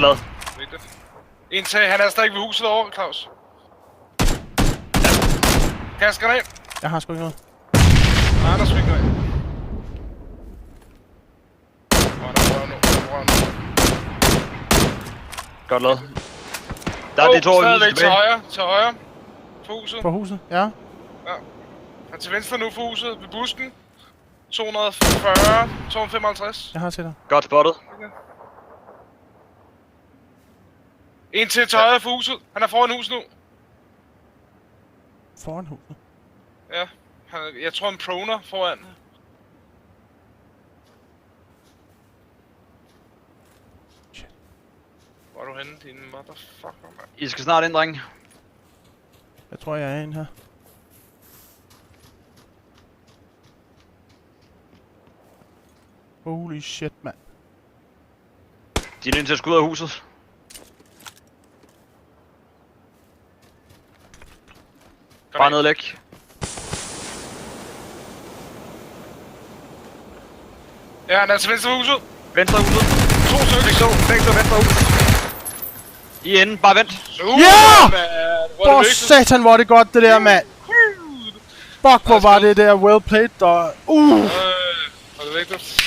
Glad. Indtil han er stadig ved huset over, Claus. Kaster han ind? Jeg har sgu ikke noget. Nej, der svinger ind. Der rører nu. Godt lavet. Der er de to stadigvæk til højre. Til højre. For huset. På huset? Ja. Ja. Han er til venstre nu for huset. Ved busken. 240. 255. Jeg har til dig. Godt spottet. Okay. En til højre for huset. Han er foran huset nu. Foran huset? Ja. Jeg tror en proner foran. Shit. Hvor er du henne, din motherfucker, man? I skal snart ind, drenge. Jeg tror, jeg er en her. Holy shit, mand. De er nødt til at skulle ud af huset. Bare nedlæg. Ja, han er til venstre huset. Venstre huset. 2 stykker. Begge to venstre huset. I enden, bare vent. Ja! For satan, hvor er det godt det der, mand. Fuck, hvor var det der well played, der. Og det er vigtigt.